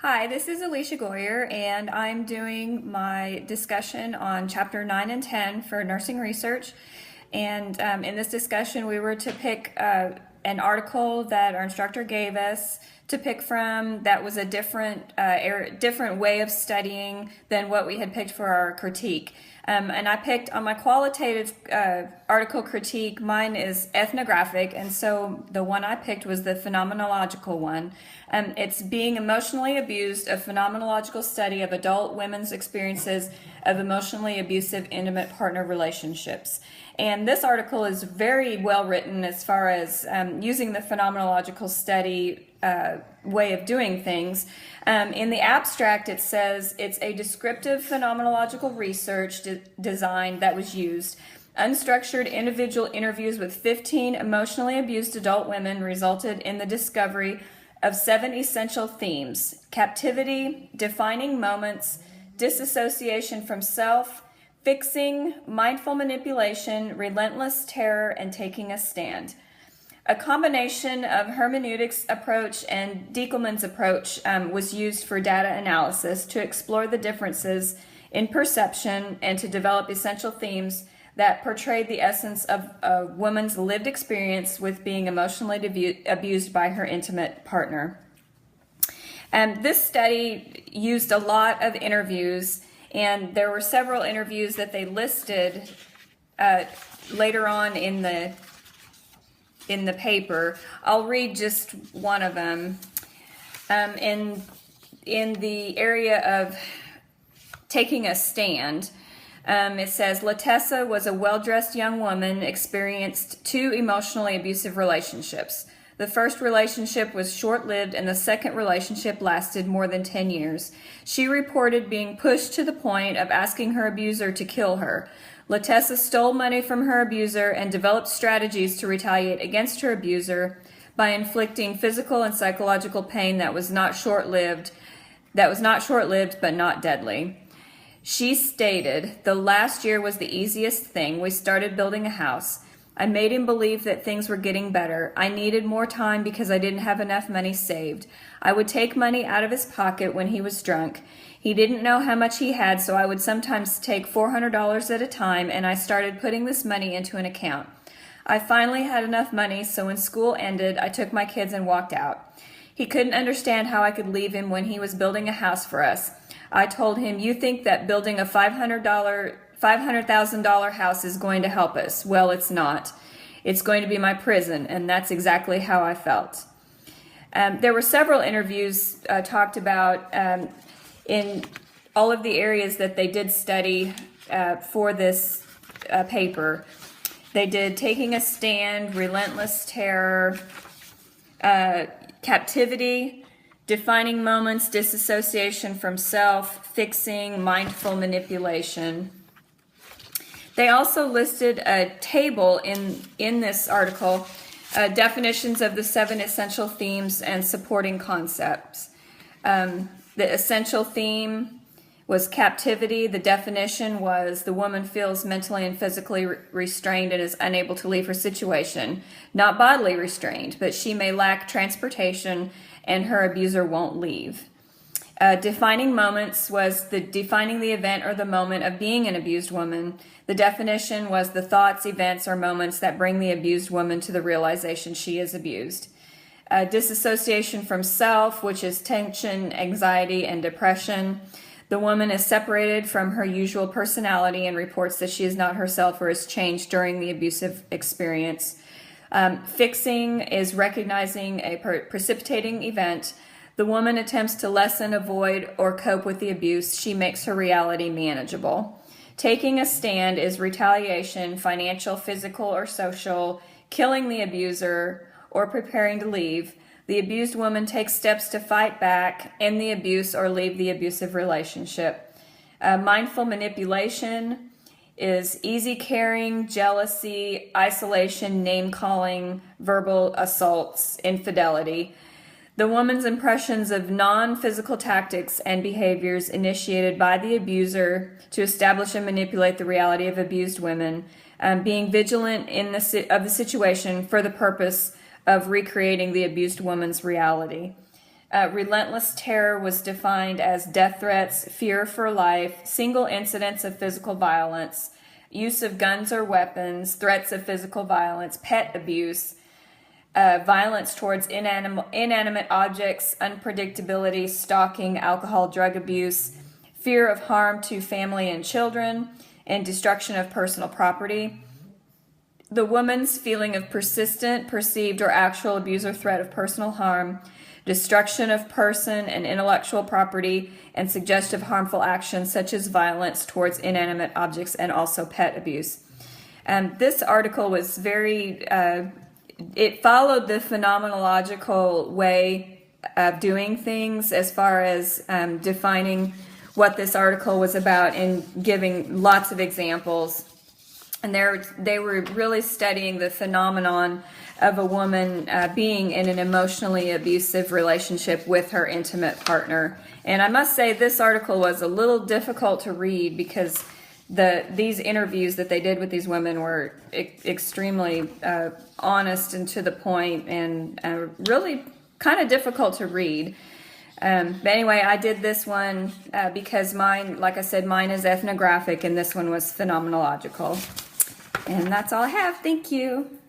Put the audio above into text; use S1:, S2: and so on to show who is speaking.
S1: Hi, this is Alicia Goyer, and I'm doing my discussion on Chapter 9 and 10 for nursing research. And in this discussion, we were to pick an article that our instructor gave us to pick from that was a different way of studying than what we had picked for our critique. And I picked on my qualitative article critique, mine is ethnographic, and so the one I picked was the phenomenological one. It's Being Emotionally Abused, a phenomenological study of adult women's experiences of emotionally abusive intimate partner relationships. And this article is very well written as far as using the phenomenological study way of doing things. In the abstract, it says it's a descriptive phenomenological research design that was used. Unstructured individual interviews with 15 emotionally abused adult women resulted in the discovery of 7 essential themes: captivity, defining moments, disassociation from self, fixing, mindful manipulation, relentless terror, and taking a stand. A combination of hermeneutics approach and Diekelman's approach was used for data analysis to explore the differences in perception and to develop essential themes that portrayed the essence of a woman's lived experience with being emotionally abused by her intimate partner. This study used a lot of interviews, and there were several interviews that they listed later on in the paper. I'll read just one of them. In the area of taking a stand, it says, Latessa was a well-dressed young woman, experienced 2 emotionally abusive relationships. The first relationship was short-lived, and the second relationship lasted more than 10 years. She reported being pushed to the point of asking her abuser to kill her. Latessa stole money from her abuser and developed strategies to retaliate against her abuser by inflicting physical and psychological pain that was not short-lived but not deadly. She stated, "The last year was the easiest thing. We started building a house. I made him believe that things were getting better. I needed more time because I didn't have enough money saved. I would take money out of his pocket when he was drunk. He didn't know how much he had, so I would sometimes take $400 at a time, and I started putting this money into an account. I finally had enough money, so when school ended, I took my kids and walked out. He couldn't understand how I could leave him when he was building a house for us. I told him, you think that building a $500,000 house is going to help us. Well, it's not. It's going to be my prison, and that's exactly how I felt." There were several interviews talked about in all of the areas that they did study for this paper. They did taking a stand, relentless terror, captivity, defining moments, disassociation from self, fixing, mindful manipulation. They also listed a table in this article, definitions of the 7 essential themes and supporting concepts. The essential theme was captivity. The definition was the woman feels mentally and physically restrained and is unable to leave her situation. Not bodily restrained, but she may lack transportation and her abuser won't leave. Defining moments was defining the event or the moment of being an abused woman. The definition was the thoughts, events, or moments that bring the abused woman to the realization she is abused. Disassociation from self, which is tension, anxiety, and depression. The woman is separated from her usual personality and reports that she is not herself or is changed during the abusive experience. Fixing is recognizing a precipitating event. The woman attempts to lessen, avoid, or cope with the abuse. She makes her reality manageable. Taking a stand is retaliation, financial, physical, or social, killing the abuser, or preparing to leave. The abused woman takes steps to fight back, end the abuse, or leave the abusive relationship. Mindful manipulation is easy caring, jealousy, isolation, name-calling, verbal assaults, infidelity. The woman's impressions of non-physical tactics and behaviors initiated by the abuser to establish and manipulate the reality of abused women, being vigilant of the situation for the purpose of recreating the abused woman's reality. Relentless terror was defined as death threats, fear for life, single incidents of physical violence, use of guns or weapons, threats of physical violence, pet abuse, violence towards inanimate objects, unpredictability, stalking, alcohol, drug abuse, fear of harm to family and children, and destruction of personal property. The woman's feeling of persistent, perceived, or actual abuse or threat of personal harm, destruction of person and intellectual property, and suggestive harmful actions such as violence towards inanimate objects and also pet abuse. This article was very, it followed the phenomenological way of doing things as far as defining what this article was about and giving lots of examples. And they were really studying the phenomenon of a woman being in an emotionally abusive relationship with her intimate partner. And I must say this article was a little difficult to read because these interviews that they did with these women were extremely honest and to the point and really kind of difficult to read. But anyway, I did this one because mine, like I said, mine is ethnographic and this one was phenomenological. And that's all I have. Thank you.